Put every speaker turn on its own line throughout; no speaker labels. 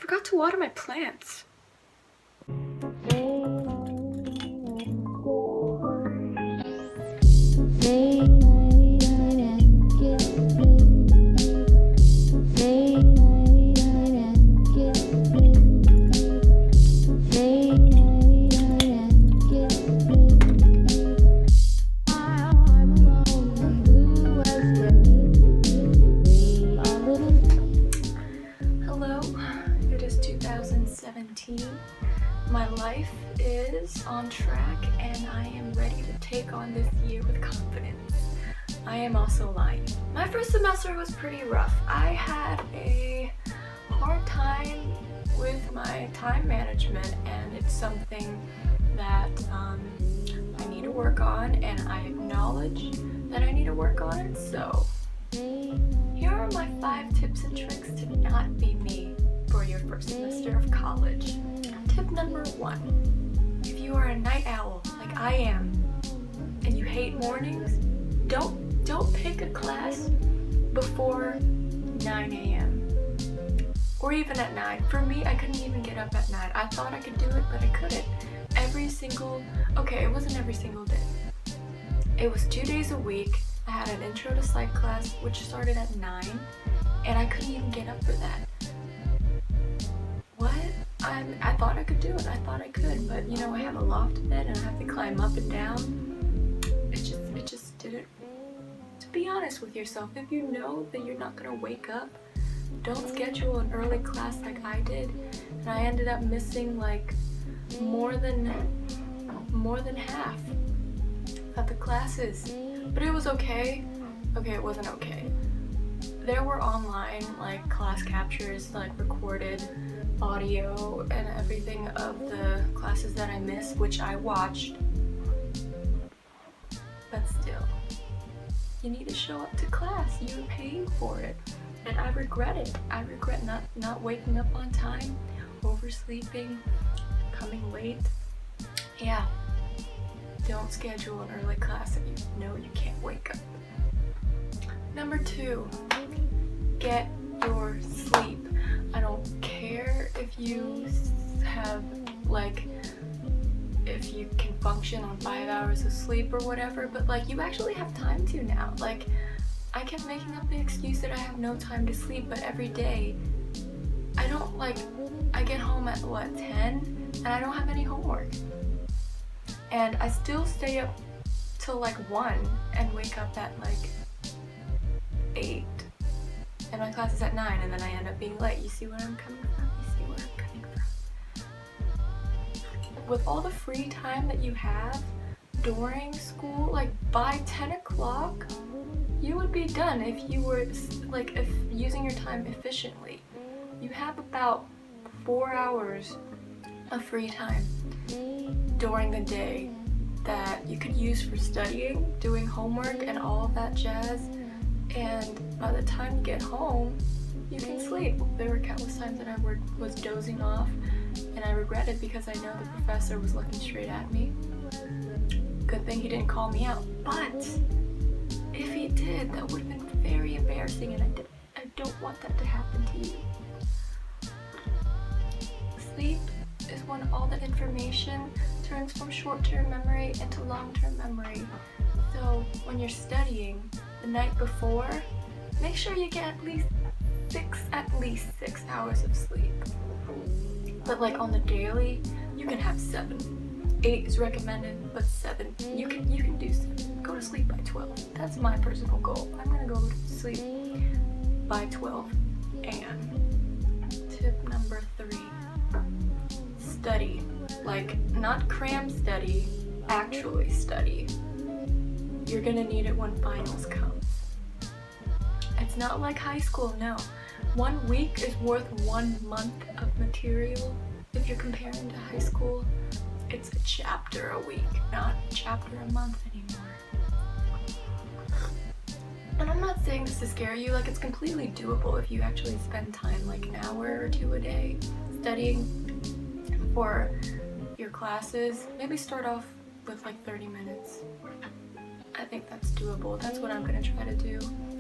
forgot to water my plants. Hello, it is 2017. My life is on track and I am ready to take on this year with confidence. I am also lying. My first semester was pretty rough. I had a hard time with my time management, and it's something that I need to work on, and I acknowledge that I need to work on it. So here are my 5 tips and tricks to not be me for your first semester of college. Tip number 1. If you are a night owl like I am and you hate mornings, don't pick a class before 9 a.m. or even at 9. For me, I couldn't even get up at 9. I thought I could do it, but I couldn't. It wasn't every single day. It was 2 days a week. I had an intro to psych class, which started at 9, and I couldn't even get up for that. What? I thought I could do it. I thought I could, but I have a loft bed and I have to climb up and down. It just didn't. To be honest with yourself, if you know that you're not gonna wake up, don't schedule an early class like I did, and I ended up missing like more than half of the classes. But it was okay. Okay, it wasn't okay. There were online like class captures, like recorded audio and everything of the classes that I missed, which I watched. But still, you need to show up to class. You're paying for it. And I regret it. I regret not waking up on time, oversleeping, coming late. Yeah. Don't schedule an early class if you know you can't wake up. Number 2, get your sleep. I don't care if you if you can function on 5 hours of sleep or whatever, but you actually have time to now. I kept making up the excuse that I have no time to sleep, but every day I get home at 10 and I don't have any homework. And I still stay up till 1 and wake up at 8. And my class is at 9, and then I end up being late. You see where I'm coming from? With all the free time that you have during school, by 10 o'clock, you would be done if you were if using your time efficiently. You have about 4 hours of free time during the day that you could use for studying, doing homework, and all of that jazz. And by the time you get home, you can sleep. There were countless times that I was dozing off, and I regret it because I know the professor was looking straight at me. Good thing he didn't call me out. But if he did, that would have been very embarrassing, and I don't want that to happen to you. Sleep is when all the information turns from short-term memory into long-term memory. So when you're studying the night before, make sure you get at least 6 hours of sleep. But on the daily, you can have 7. 8 is recommended, but 7, you can do 7. Go to sleep by 12. That's my personal goal. I'm gonna go to sleep by 12 a.m. Tip number 3. Study. Not cram study, actually study. You're gonna need it when finals come. It's not like high school, no. 1 week is worth 1 month of material. If you're comparing to high school, it's a chapter a week, not a chapter a month anymore. And I'm not saying this to scare you, it's completely doable if you actually spend time an hour or 2 a day studying for your classes. Maybe start off with 30 minutes. I think that's doable. That's what I'm gonna try to do.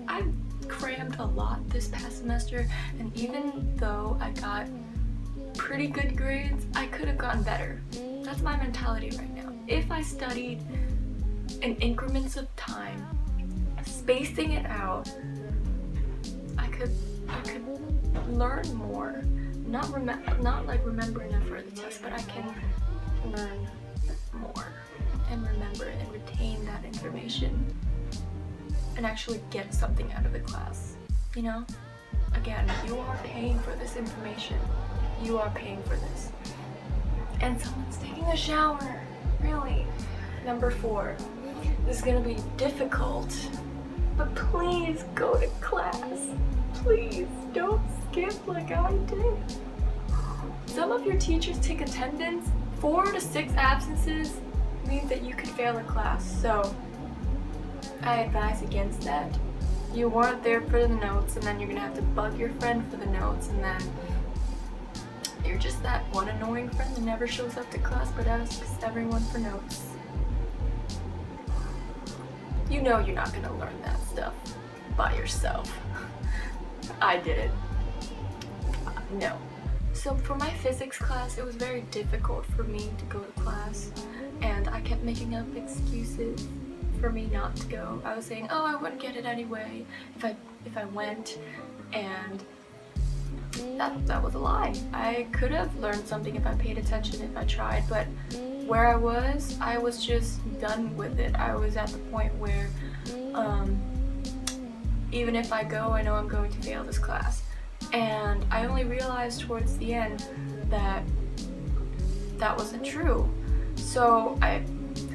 I crammed a lot this past semester, and even though I got pretty good grades, I could have gotten better. That's my mentality right now. If I studied in increments of time, spacing it out, I could learn more. Not like remember enough for the test, but I can learn more and remember and retain that information and actually get something out of the class, you know? Again, you are paying for this information. You are paying for this. And someone's taking a shower. Really? Number 4. This is gonna be difficult, but please go to class. Please don't skip like I did. Some of your teachers take attendance. 4 to 6 absences means that you could fail a class. So I advise against that. You weren't there for the notes, and then you're gonna have to bug your friend for the notes, and then you're just that one annoying friend that never shows up to class but asks everyone for notes. You know you're not gonna learn that stuff by yourself. I did it. No. So for my physics class, it was very difficult for me to go to class, and I kept making up excuses for me not to go. I was saying, oh, I wouldn't get it anyway if I went, and that was a lie. I could have learned something if I paid attention, if I tried, but where I was just done with it. I was at the point where even if I go, I know I'm going to fail this class. And I only realized towards the end that that wasn't true. So I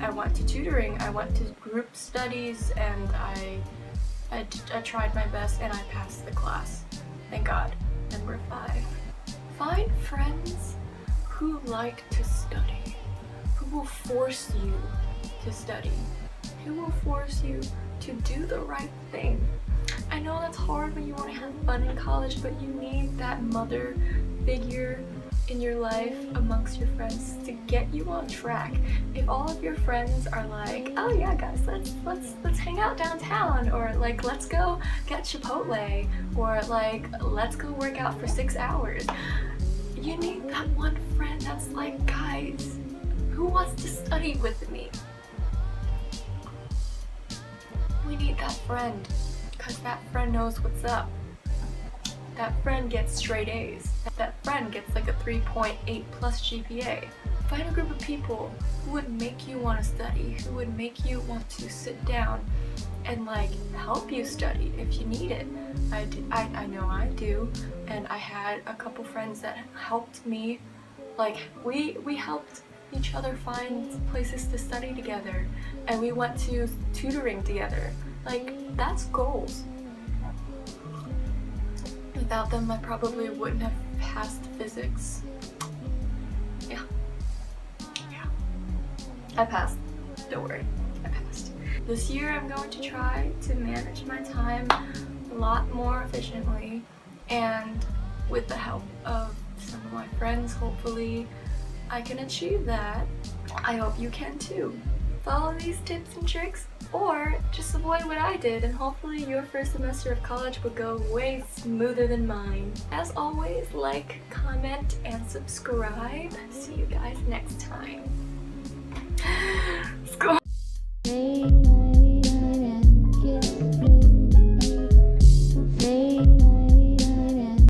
went to tutoring, I went to group studies, and I tried my best and I passed the class. Thank God. Number 5. Find friends who like to study, who will force you to study, who will force you to do the right thing. I know that's hard when you want to have fun in college, but you need that mother figure in your life amongst your friends to get you on track. If all of your friends are like, oh yeah guys, let's hang out downtown, or like let's go get Chipotle, or like let's go work out for 6 hours, you need that one friend that's like, guys, who wants to study with me? We need that friend, because that friend knows what's up. That friend gets straight A's. That friend gets like a 3.8 plus GPA. Find a group of people who would make you want to study, who would make you want to sit down and like help you study if you need it. I know I do, and I had a couple friends that helped me. Like we helped each other find places to study together, and we went to tutoring together. Like, that's goals. Without them, I probably wouldn't have passed physics. Yeah. I passed. Don't worry. I passed. This year, I'm going to try to manage my time a lot more efficiently, and with the help of some of my friends, hopefully, I can achieve that. I hope you can too. Follow these tips and tricks, or just avoid what I did, and hopefully your first semester of college will go way smoother than mine. As always, like, comment, and subscribe. See you guys next time. Let's go.